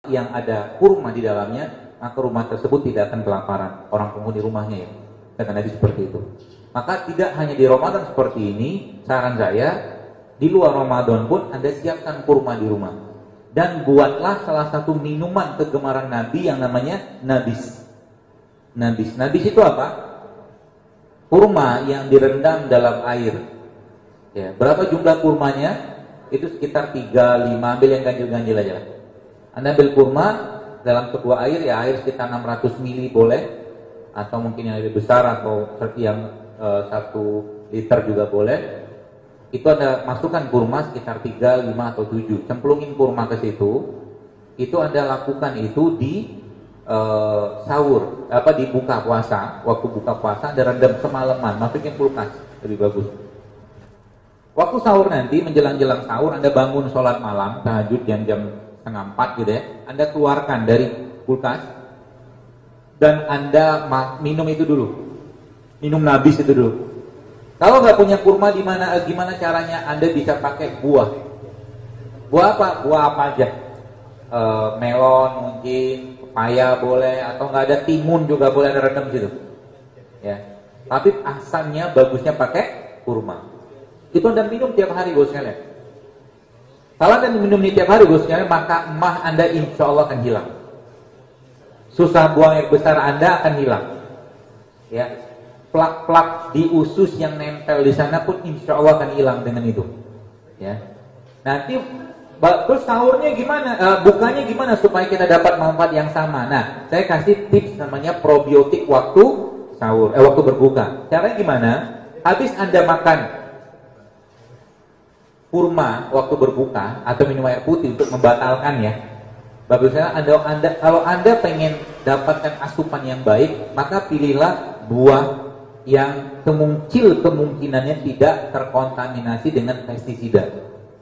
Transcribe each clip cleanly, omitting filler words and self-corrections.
yang ada kurma di dalamnya, maka rumah tersebut tidak akan kelaparan, orang penghuni rumahnya ya. Kata Nabi seperti itu. Maka tidak hanya di Ramadan seperti ini, saran saya, di luar Ramadan pun Anda siapkan kurma di rumah. Dan buatlah salah satu minuman kegemaran Nabi yang namanya nabis. Nabis itu apa? Kurma yang direndam dalam air. Ya, berapa jumlah kurmanya? Itu sekitar 3-5, ambil yang ganjil-ganjil aja. Anda ambil kurma dalam sebuah air, ya air sekitar 600 ml boleh, atau mungkin yang lebih besar, atau seperti yang 1 liter juga boleh. Itu Anda masukkan kurma sekitar 3, 5, atau 7. Cemplungin kurma ke situ. Itu Anda lakukan itu di sahur, di buka puasa. Waktu buka puasa Anda rendam semalaman, masukin kulkas, lebih bagus. Waktu sahur nanti, menjelang-jelang sahur, Anda bangun sholat malam, tahajud jam 3:30 gitu ya. Anda keluarkan dari kulkas dan Anda minum itu dulu. Minum nabis itu dulu. Kalau nggak punya kurma, gimana caranya? Anda bisa pakai buah. Buah apa? Buah apa aja? Melon mungkin, pepaya boleh, atau nggak ada timun juga boleh Anda rendam situ. Ya. Tapi asalnya bagusnya pakai kurma. Itu Anda minum tiap hari, bos sekalian. Kalau Anda minum ini tiap hari, bos sekalian, maka emah Anda insya Allah akan hilang. Susah buang air besar Anda akan hilang. Ya, plak-plak di usus yang nempel di sana pun insya Allah akan hilang dengan itu. Ya, nanti terus sahurnya gimana? Bukanya gimana supaya kita dapat manfaat yang sama? Nah, saya kasih tips namanya probiotik waktu sahur, waktu berbuka. Caranya gimana? Habis Anda makan kurma waktu berbuka atau minum air putih untuk membatalkan ya. Bagusnya kalau Anda pengen dapatkan asupan yang baik, maka pilihlah buah yang kemungkinannya tidak terkontaminasi dengan pestisida.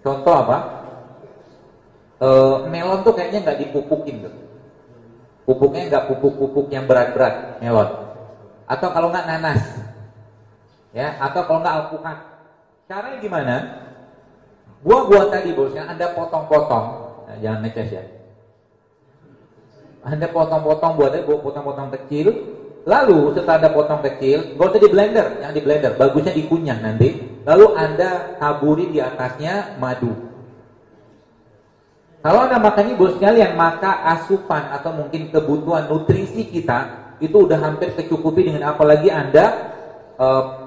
Contoh apa? Melon tuh kayaknya nggak dipupukin tuh. Pupuknya nggak pupuk-pupuk yang berat-berat melon. Atau kalau nggak nanas, ya. Atau kalau nggak alpukat. Caranya gimana? Buah-buah tadi bosnya Anda potong-potong, nah, jangan neces ya. Anda potong-potong buahnya, potong-potong kecil. Lalu setelah Anda potong kecil, nggak usah di blender, yang di blender, bagusnya dikunyah nanti. Lalu Anda taburi di atasnya madu. Kalau Anda makan ini bos sekalian, maka asupan atau mungkin kebutuhan nutrisi kita itu udah hampir tercukupi dengan apalagi Anda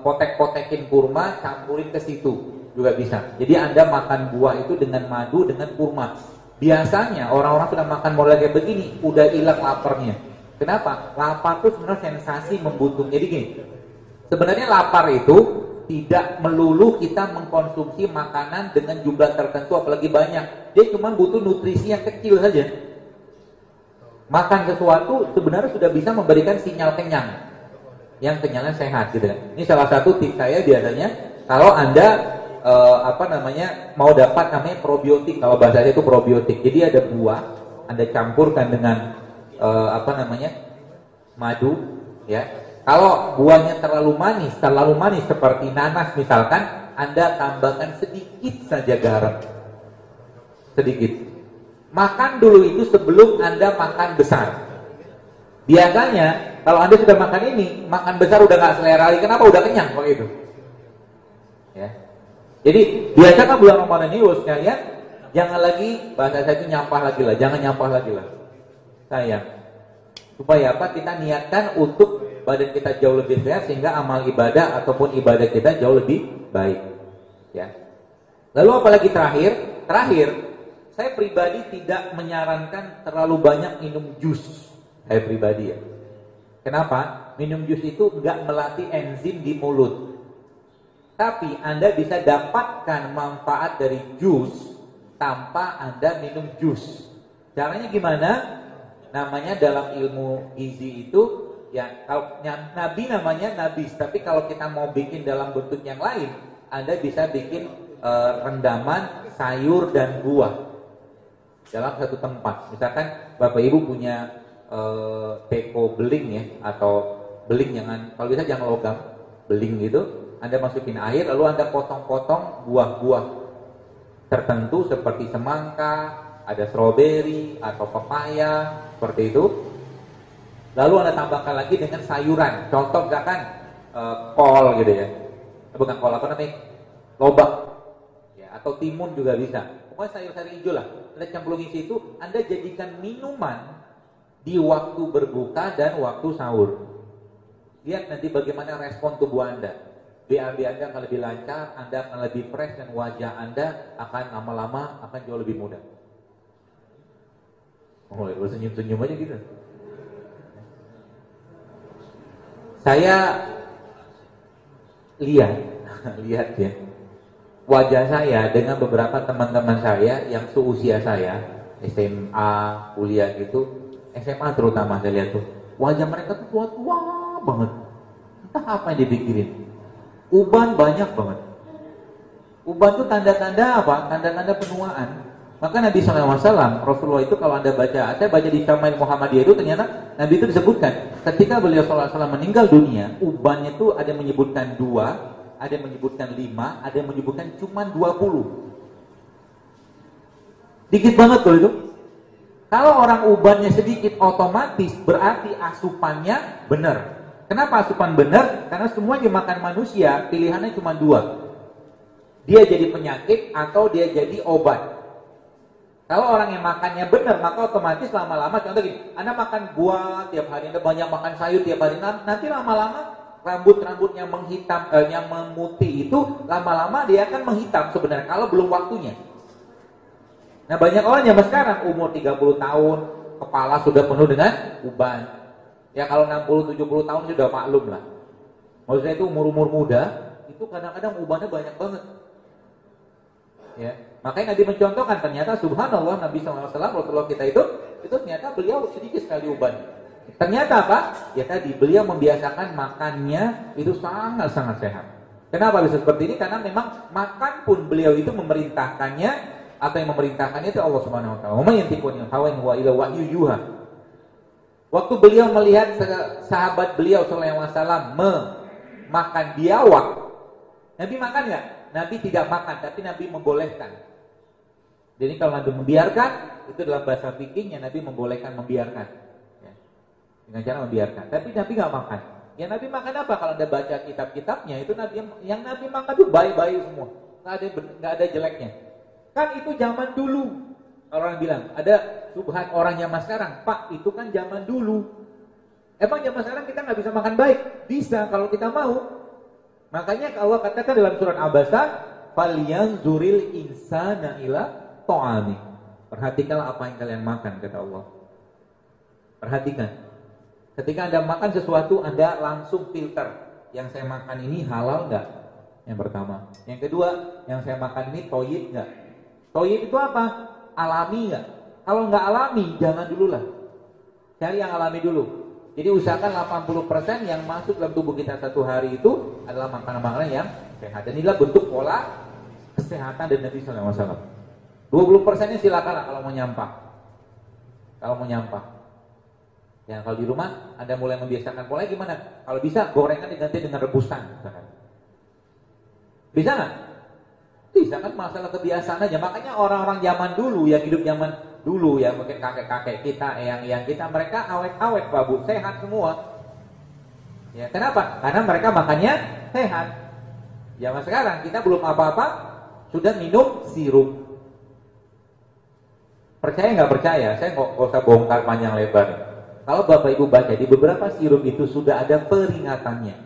potek-potekin kurma, campurin ke situ. Juga bisa. Jadi Anda makan buah itu dengan madu, dengan kurma. Biasanya orang-orang sudah makan model kayak begini, udah hilang laparnya. Kenapa? Lapar itu sebenarnya sensasi membutuhkan. Jadi gini, sebenarnya lapar itu tidak melulu kita mengkonsumsi makanan dengan jumlah tertentu, apalagi banyak. Dia cuma butuh nutrisi yang kecil saja. Makan sesuatu sebenarnya sudah bisa memberikan sinyal kenyang, yang kenyangnya sehat gitu. Ini salah satu tips saya biasanya. Kalau Anda mau dapat namanya probiotik, kalau bahasanya itu probiotik. Jadi ada buah, Anda campurkan dengan madu, ya. Kalau buahnya terlalu manis seperti nanas misalkan, Anda tambahkan sedikit saja garam. Sedikit. Makan dulu itu sebelum Anda makan besar. Biasanya kalau Anda sudah makan ini, makan besar udah nggak selera lagi. Kenapa? Udah kenyang kok itu. Ya. Jadi biasakan bulan Ramadan ini bos sekalian, jangan lagi bahasa saya itu nyampah lagi lah, jangan nyampah lagi lah. Sayang. Supaya apa? Kita niatkan untuk badan kita jauh lebih sehat sehingga amal ibadah ataupun ibadah kita jauh lebih baik. Ya. Lalu apalagi terakhir, saya pribadi tidak menyarankan terlalu banyak minum jus. Saya pribadi ya. Kenapa? Minum jus itu enggak melatih enzim di mulut. Tapi Anda bisa dapatkan manfaat dari jus tanpa Anda minum jus. Caranya gimana? Namanya dalam ilmu gizi itu, ya kalau Nabi namanya nabis. Tapi kalau kita mau bikin dalam bentuk yang lain, Anda bisa bikin rendaman sayur dan buah dalam satu tempat. Misalkan Bapak Ibu punya teko beling ya, atau beling kalau bisa jangan logam, beling gitu. Anda masukin air, lalu Anda potong-potong buah-buah tertentu seperti semangka ada stroberi atau pepaya seperti itu. Lalu Anda tambahkan lagi dengan sayuran, contoh misalkan kol gitu ya, bukan kol, apa namanya, lobak ya, atau timun juga bisa. Pokoknya sayur-sayur hijau lah, Anda cemplungin situ, Anda jadikan minuman di waktu berbuka dan waktu sahur. Lihat nanti bagaimana respon tubuh Anda. BAB Anda akan lebih lancar, Anda akan lebih fresh, dan wajah Anda akan lama-lama akan jauh lebih muda. Oh, senyum-senyum aja gitu. Saya lihat ya, wajah saya dengan beberapa teman-teman saya yang seusia saya, SMA, kuliah gitu, SMA terutama saya lihat tuh, wajah mereka tuh tua-tua banget. Entah apa yang dipikirin. Uban banyak banget. Uban tuh tanda-tanda apa? Tanda-tanda penuaan. Maka Nabi SAW, Rasulullah itu kalau Anda baca, saya baca di Syama'il Muhammadiyah itu, ternyata Nabi itu disebutkan ketika beliau SAW meninggal dunia, ubannya itu ada yang menyebutkan 2, ada yang menyebutkan 5, ada yang menyebutkan cuma 20. Dikit banget loh itu. Kalau orang ubannya sedikit, otomatis berarti asupannya benar. Kenapa asupan benar? Karena semua dimakan manusia, pilihannya cuma 2. Dia jadi penyakit atau dia jadi obat. Kalau orang yang makannya benar, maka otomatis lama-lama, contoh gini, Anda makan buah tiap hari, Anda banyak makan sayur tiap hari, nanti lama-lama rambut-rambut yang menghitam, yang memutih itu lama-lama dia akan menghitam sebenarnya kalau belum waktunya. Nah, banyak orang zaman sekarang umur 30 tahun, kepala sudah penuh dengan uban. Ya kalau 60-70 tahun sudah maklum lah. Maksudnya itu umur-umur muda, itu kadang-kadang ubannya banyak banget. Ya, makanya Nabi mencontohkan, ternyata subhanallah Nabi SAW, Rasulullah kita itu ternyata beliau sedikit sekali uban. Ternyata apa? Ya tadi beliau membiasakan makannya itu sangat-sangat sehat. Kenapa bisa seperti ini? Karena memang makan pun beliau itu memerintahkannya, atau yang memerintahkannya itu Allah Subhanahu Wa Taala. Wa may yantiqu anil hawa in huwa illa wahyu yuha. Waktu beliau melihat sahabat beliau sallallahu alaihi wasallam makan biawak, Nabi makan nggak? Nabi tidak makan, tapi Nabi membolehkan. Jadi kalau Nabi membiarkan, itu dalam bahasa fikihnya Nabi membolehkan membiarkan. Ya. Dengan cara membiarkan. Tapi Nabi nggak makan. Ya Nabi makan apa? Kalau Anda baca kitab-kitabnya, itu Nabi yang Nabi makan itu baik-baik semua. Nggak ada jeleknya. Kan itu zaman dulu. Orang bilang, ada subhan orang zaman sekarang. Pak, itu kan zaman dulu. Emang zaman sekarang kita nggak bisa makan baik? Bisa, kalau kita mau. Makanya Allah katakan dalam surat Abasa, falyanzuril insana ila ta'ami. Perhatikanlah apa yang kalian makan, kata Allah. Perhatikan. Ketika Anda makan sesuatu, Anda langsung filter. Yang saya makan ini halal enggak? Yang pertama. Yang kedua, yang saya makan ini thayyib enggak? Thayyib itu apa? Alami enggak? Kalau enggak alami, jangan dulu lah. Cari yang alami dulu. Jadi usahakan 80% yang masuk dalam tubuh kita satu hari itu adalah makanan-makanan yang sehat. Dan inilah bentuk pola kesehatan dari Nabi SAW. 20%-nya silakanlah kalau mau nyampah. Kalau mau nyampah. Ya kalau di rumah Anda mulai membiasakan pola gimana? Kalau bisa gorengan diganti dengan rebusan. Misalkan. Bisa nggak? Bisa kan, masalah kebiasaan aja. Makanya orang-orang zaman dulu yang hidup zaman dulu ya, mungkin kakek-kakek kita, yang kita, mereka awet-awet Pak Bu, sehat semua. Ya, kenapa? Karena mereka makannya sehat. Zaman sekarang kita belum apa-apa sudah minum sirup. Percaya nggak percaya? Saya nggak usah bongkar panjang lebar. Kalau Bapak Ibu baca di beberapa sirup itu sudah ada peringatannya.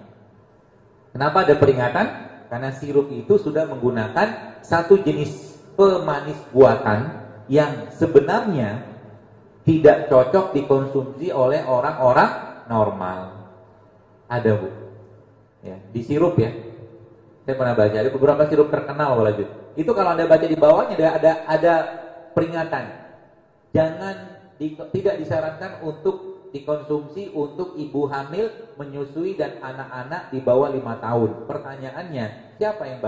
Kenapa ada peringatan? Karena sirup itu sudah menggunakan satu jenis pemanis buatan yang sebenarnya tidak cocok dikonsumsi oleh orang-orang normal. Ada Bu, ya, di sirup ya. Saya pernah baca ada beberapa sirup terkenal lanjut. Itu kalau Anda baca di bawahnya ada peringatan. Tidak disarankan untuk dikonsumsi untuk ibu hamil, menyusui dan anak-anak di bawah 5 tahun. Pertanyaannya, siapa yang